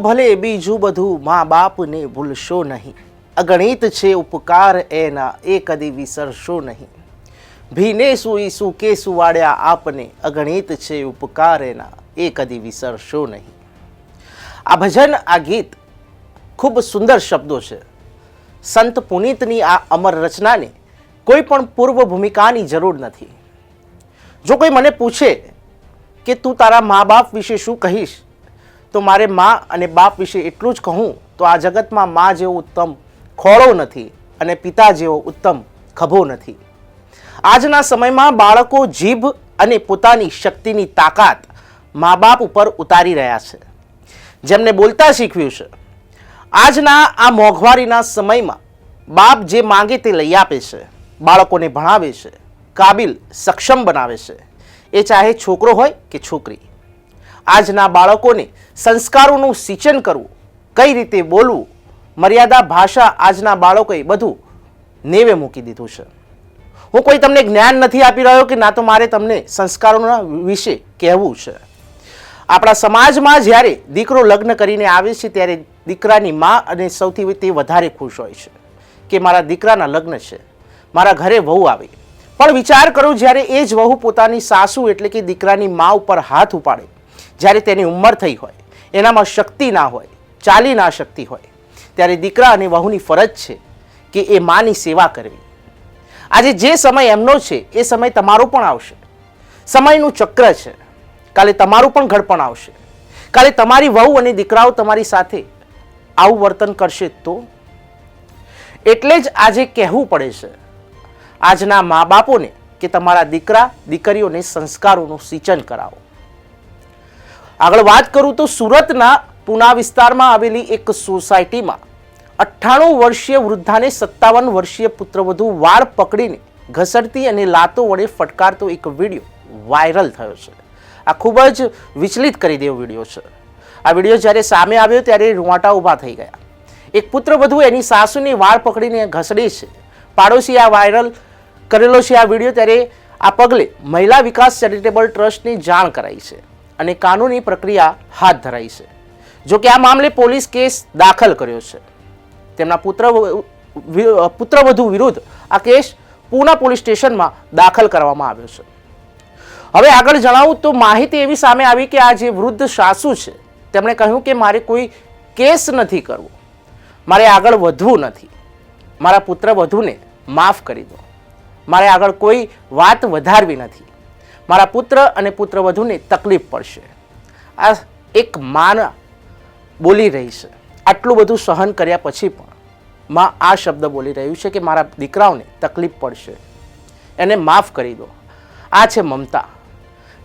ભલે બીજું બધું મા બાપને ભૂલશો નહીં, અગણિત છે ઉપકાર એના એ કદી વિસરશો નહીં. ભીને સૂઈશું કે સુવાડ્યા આપને, અગણિત છે ઉપકાર એના એ કદી વિસરશો નહીં. આ ભજન, આ ગીત ખૂબ સુંદર શબ્દો છે. સંત પુનિતની આ અમર રચનાને કોઈ પણ પૂર્વ ભૂમિકાની જરૂર નથી. જો કોઈ મને પૂછે કે તું તારા મા બાપ વિશે શું કહીશ, તો મારે મા અને બાપ વિશે એટલું જ કહું તો આ જગતમાં મા જેવો ઉત્તમ ખોળો નથી અને પિતા જેવો ઉત્તમ ખભો નથી. આજના સમયમાં બાળકો જીભ અને પોતાની શક્તિની તાકાત મા બાપ ઉપર ઉતારી રહ્યા છે, જેમને બોલતા શીખવ્યું છે. આજના આ મોંઘવારીના સમયમાં બાપ જે માંગે તે લઈ આપે છે, બાળકોને ભણાવે છે, કાબિલ સક્ષમ બનાવે છે, એ ચાહે છોકરો હોય કે છોકરી. આજના બાળકોને સંસ્કારોનું સિંચન કરવું, કઈ રીતે બોલવું, મર્યાદા ભાષા આજના બાળકોએ બધું નેવે મૂકી દીધું છે. હું કોઈ તમને જ્ઞાન નથી આપી રહ્યો કે ના તો મારે તમને સંસ્કારોના વિશે કહેવું છે. આપણા સમાજમાં જ્યારે દીકરો લગ્ન કરીને આવે છે ત્યારે દીકરાની મા અને સૌથી તે વધારે ખુશ હોય છે કે મારા દીકરાના લગ્ન છે, મારા ઘરે વહુ આવી. પણ વિચાર કરો, જ્યારે એ જ વહુ પોતાની સાસુ એટલે કે દીકરાની મા ઉપર હાથ ઉપાડે, જ્યારે તેની ઉંમર થઈ હોય, એનામાં શક્તિ ના હોય, ચાલી ના શકતી હોય, ત્યારે દીકરા અને વહુની ફરજ છે કે એ માની સેવા કરવી. આજે જે સમય એમનો છે એ સમય તમારો પણ આવશે. સમયનું ચક્ર છે. કાલે તમારું પણ ઘડપણ આવશે. કાલે તમારી વહુ અને દીકરાઓ તમારી સાથે આવું વર્તન કરશે તો. એટલે જ આજે કહેવું પડે છે આજના મા બાપોને કે તમારા દીકરા દીકરીઓને સંસ્કારોનું સિંચન કરાવો. આગળ વાત કરું તો સુરતના પુના વિસ્તારમાં આવેલી એક સોસાયટીમાં 98 વર્ષીય વૃદ્ધાને 57 વર્ષીય પુત્રવધુ વાળ પકડીને ઘસડતી અને લાતો વડે ફટકારતો એક વિડીયો વાયરલ થયો છે. આ ખૂબ જ વિચલિત કરી દેવો વિડીયો છે. આ વિડીયો જ્યારે સામે આવ્યો ત્યારે રૂંવાટા ઊભા થઈ ગયા. એક પુત્રવધુ એની સાસુની વાળ પકડીને ઘસડે છે. પાડોશી આ વાયરલ કરેલો છે આ વિડીયો, ત્યારે આ પગલે મહિલા વિકાસ ચેરિટેબલ ટ્રસ્ટની જાણ કરાઈ છે અને કાનૂની પ્રક્રિયા હાથ ધરાઈ છે. જો કે આ મામલે પોલીસ કેસ દાખલ કર્યો છે. તેમના પુત્રવધુ વિરુદ્ધ આ કેસ પૂના પોલીસ સ્ટેશનમાં દાખલ કરવામાં આવ્યો છે. હવે આગળ જણાવું તો માહિતી એવી સામે આવી કે આ જે વૃદ્ધ સાસુ છે તેમણે કહ્યું કે મારે કોઈ કેસ નથી કરવો, મારે આગળ વધવું નથી, મારા પુત્રવધુને માફ કરી દો, મારે આગળ કોઈ વાત વધારવી નથી, મારા પુત્ર અને પુત્રવધુને તકલીફ પડશે. આ એક માં બોલી રહી છે. આટલું બધું સહન કર્યા પછી પણ માં આ શબ્દ બોલી રહ્યું છે કે મારા દીકરાઓને તકલીફ પડશે, એને માફ કરી દો. આ છે મમતા.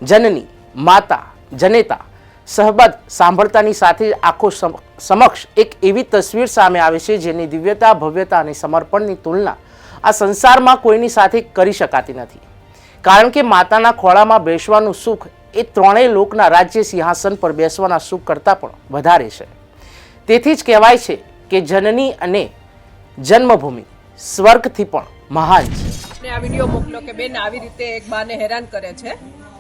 જનની, માતા, જનેતા સહબત સાંભળતાની સાથે આંખો સમક્ષ એક એવી તસવીર સામે આવે છે જેની દિવ્યતા, ભવ્યતા અને સમર્પણની તુલના આ સંસારમાં કોઈની સાથે કરી શકાતી નથી. કારણ કે માતાના ખોળામાં બેસવાનું સુખ એ ત્રણેય લોકના રાજ્ય સિંહાસન પર બેસવાના સુખ કરતાં પણ વધારે છે. તેથી જ કહેવાય છે કે જનની અને જન્મભૂમિ સ્વર્ગથી પણ મહાન છે. આ વિડીયો મોકલો કે બેન આવી રીતે એક બાને હેરાન કરે છે,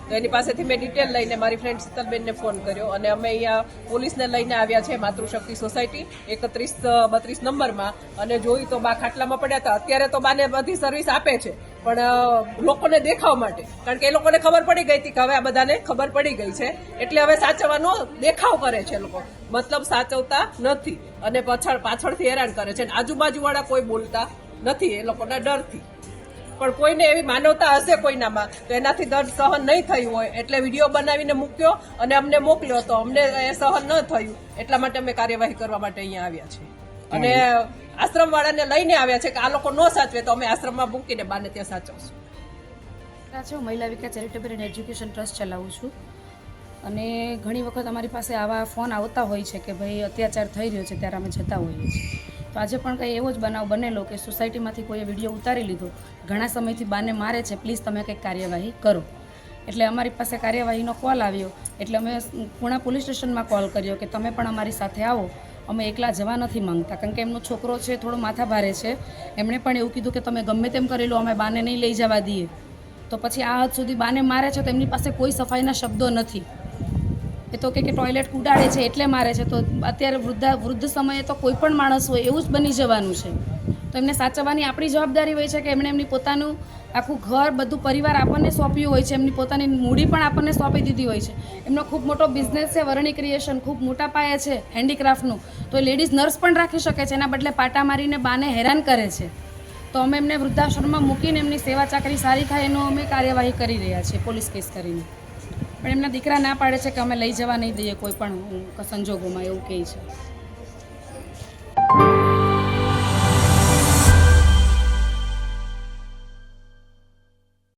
તો એની પાસેથી મેં ડિટેલ લઈને મારી ફ્રેન્ડ શીતલબેનને ફોન કર્યો અને અમે અહીંયા પોલીસને લઈને આવ્યા છે માતૃશક્તિ સોસાયટી 31-32 નંબરમાં અને જોયું તો બા ખાટલામાં પડ્યા હતા. અત્યારે તો બાને બધી સર્વિસ આપે છે પણ લોકોને દેખાવ માટે, કારણ કે એ લોકોને ખબર પડી ગઈ હતી કે હવે આ બધાને ખબર પડી ગઈ છે એટલે હવે સાચવવાનો દેખાવ કરે છે લોકો, મતલબ સાચવતા નથી અને પાછળથી હેરાન કરે છે. આજુબાજુવાળા કોઈ બોલતા નથી એ લોકોના ડરથી. પણ કોઈને એવી માનવતા હશે કોઈનામાં તો એનાથી દર્દ સહન નહીં થયું હોય એટલે વિડીયો બનાવીને મૂક્યો અને અમને મોકલ્યો, તો અમને એ સહન ન થયું એટલા માટે અમે કાર્યવાહી કરવા માટે અહીંયા આવ્યા છીએ અને આશ્રમવાળાને લઈને આવ્યા છે કે આ લોકો ન સાચવે તો અમે આશ્રમમાં મૂકીને બાને ત્યાં સાચવશું. હું મહિલા વિકાસ ચેરિટેબલ એન્ડ એજ્યુકેશન ટ્રસ્ટ ચલાવું છું અને ઘણી વખત અમારી પાસે આવા ફોન આવતા હોય છે કે ભાઈ અત્યાચાર થઈ રહ્યો છે ત્યારે અમે જતા હોઈએ છીએ. તો આજે પણ કંઈ એવો જ બનાવ બનેલો કે સોસાયટીમાંથી કોઈએ વિડીયો ઉતારી લીધો, ઘણા સમયથી બાને મારે છે, પ્લીઝ તમે કંઈક કાર્યવાહી કરો. એટલે અમારી પાસે કાર્યવાહીનો કોલ આવ્યો એટલે અમે પૂણા પોલીસ સ્ટેશનમાં કોલ કર્યો કે તમે પણ અમારી સાથે આવો, અમે એકલા જવા નથી માંગતા, કારણ કે એમનો છોકરો છે થોડો માથા ભારે છે. એમણે પણ એવું કીધું કે તમે ગમે તેમ કરી લો, અમે બાને નહીં લઈ જવા દઈએ. તો પછી આ હદ સુધી બાને મારે છે તો એમની પાસે કોઈ સફાઈના શબ્દો નથી. એ તો કે ટોયલેટ કુડાડે છે એટલે મારે છે. તો અત્યારે વૃદ્ધ સમયે તો કોઈ પણ માણસ હોય એવું જ બની જવાનું છે. તો એમને સાચવવાની આપણી જવાબદારી હોય છે કે એમણે એમની પોતાનું આખું ઘર બધું પરિવાર આપણને સોંપ્યું હોય છે, એમની પોતાની મૂડી પણ આપણને સોંપી દીધી હોય છે. એમનો ખૂબ મોટો બિઝનેસ છે, વરણી ક્રિએશન ખૂબ મોટા પાયે છે હેન્ડીક્રાફ્ટનું. તો એ લેડીઝ નર્સ પણ રાખી શકે છે, એના બદલે પાટા મારીને બાને હેરાન કરે છે. તો અમે એમને વૃદ્ધાશ્રમમાં મૂકીને એમની સેવા ચાકરી સારી થાય એનો અમે કાર્યવાહી કરી રહ્યા છીએ પોલીસ કેસ કરીને. પણ એમના દીકરા ના પાડે છે કે અમે લઈ જવા નહીં દઈએ કોઈ પણ સંજોગોમાં, એવું કહે છે.